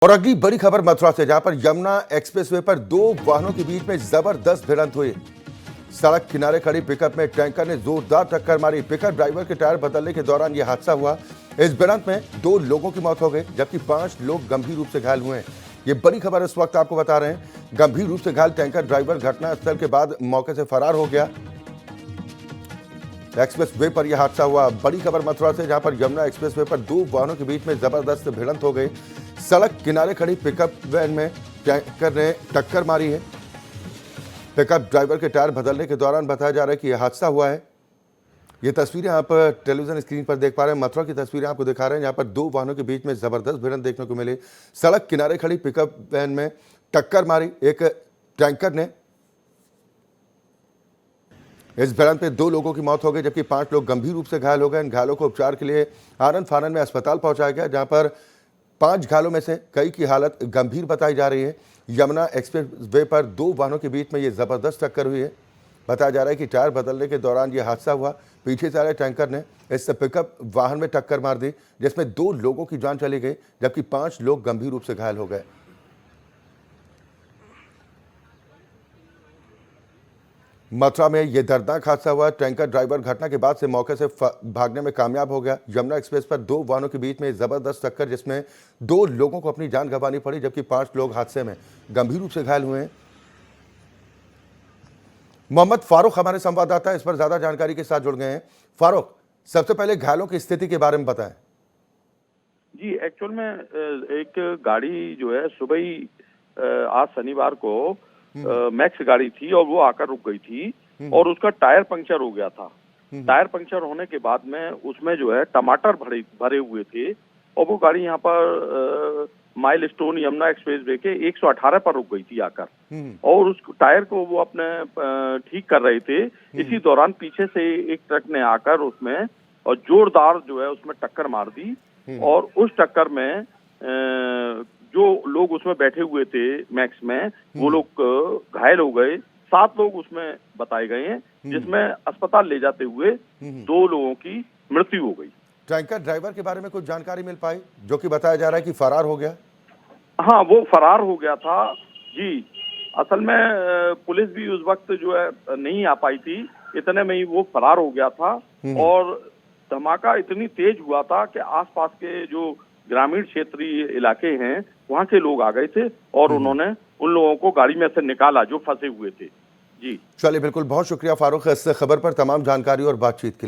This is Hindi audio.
और अगली बड़ी खबर मथुरा से, जहां पर यमुना एक्सप्रेसवे पर दो वाहनों के बीच में जबरदस्त भिड़ंत हुई। सड़क किनारे खड़ी पिकअप में टैंकर ने जोरदार टक्कर मारी। पिकअप ड्राइवर के टायर बदलने के दौरान यह हादसा हुआ। इस भिड़ंत में 2 लोगों की मौत हो गई, जबकि 5 लोग गंभीर रूप से घायल हुए हैं। ये बड़ी खबर इस वक्त आपको बता रहे हैं। गंभीर रूप से घायल टैंकर ड्राइवर घटनास्थल के बाद मौके से फरार हो गया। एक्सप्रेस वे पर यह हादसा हुआ। बड़ी खबर मथुरा से, जहां पर यमुना एक्सप्रेस वे पर 2 वाहनों के बीच में जबरदस्त भिड़ंत हो गई। सड़क किनारे खड़ी पिकअप वैन में टैंकर ने टक्कर मारी है। पिकअप ड्राइवर के टायर बदलने के दौरान बताया जा रहा है कि यह हादसा हुआ है। ये तस्वीरें आप टेलीविजन स्क्रीन पर देख पा रहे हैं। मथुरा की तस्वीरें आपको दिखा रहे हैं, जहां पर 2 वाहनों के बीच में जबरदस्त भिड़ंत देखने को मिली। सड़क किनारे खड़ी पिकअप वैन में टक्कर मारी एक टैंकर ने। इस भिड़ंत में 2 लोगों की मौत हो गई, जबकि 5 लोग गंभीर रूप से घायल हो गए। इन घायलों को उपचार के लिए आनंद फानन में अस्पताल पहुंचाया गया, जहां पर 5 घायलों में से कई की हालत गंभीर बताई जा रही है। यमुना एक्सप्रेस वे पर 2 वाहनों के बीच में ये जबरदस्त टक्कर हुई है। बताया जा रहा है कि टायर बदलने के दौरान यह हादसा हुआ। पीछे से आ रहे टैंकर ने इस पिकअप वाहन में टक्कर मार दी, जिसमें 2 लोगों की जान चली गई, जबकि 5 लोग गंभीर रूप से घायल हो गए। मथुरा में यह दर्दनाक हादसा हुआ। टैंकर ड्राइवर घटना के बाद से मौके से भागने में कामयाब हो गया। यमुना एक्सप्रेस पर 2 वाहनों के बीच में जबरदस्त टक्कर, जिसमें 2 लोगों को अपनी जान गंवानी पड़ी, जबकि 5 लोग हादसे में गंभीर रूप से घायल हुए हैं। मोहम्मद फारूक हमारे संवाददाता इस पर ज्यादा जानकारी के साथ जुड़ गए हैं। फारूक, सबसे पहले घायलों की स्थिति के बारे में बताएं। जी, एक्चुअल में एक गाड़ी जो है सुबह ही आज शनिवार को मैक्स गाड़ी थी और वो आकर रुक गई थी और उसका टायर पंक्चर हो गया था। टायर पंक्चर होने के बाद में उसमें जो है टमाटर भरे हुए थे और वो गाड़ी यहाँ per mile stone Yamuna express way के 118 पर रुक गई थी आकर, और उस टायर को वो अपने ठीक कर रहे थे। इसी दौरान पीछे से एक ट्रक ने आकर उसमें और जोरदार जो है उसमें टक्कर मार दी, और उस टक्कर में जो लोग उसमें बैठे हुए थे मैक्स में, वो लोग घायल हो गए। 7 लोग उसमें बताए गए हैं, जिसमें अस्पताल ले जाते हुए 2 लोगों की मृत्यु हो गई। टैंकर ड्राइवर के बारे में कुछ जानकारी मिल पाई, जो कि बताया जा रहा है कि फरार हो गया? हाँ, वो फरार हो गया था जी। असल में पुलिस भी उस वक्त जो है नहीं आ पाई थी, इतने में ही वो फरार हो गया था। और धमाका इतनी तेज हुआ था कि आसपास के जो ग्रामीण क्षेत्रीय इलाके हैं वहां के लोग आ गए थे और उन्होंने उन लोगों को गाड़ी में से निकाला जो फंसे हुए थे। जी चलिए, बिल्कुल, बहुत शुक्रिया फारूक इस खबर पर तमाम जानकारी और बातचीत के लिए।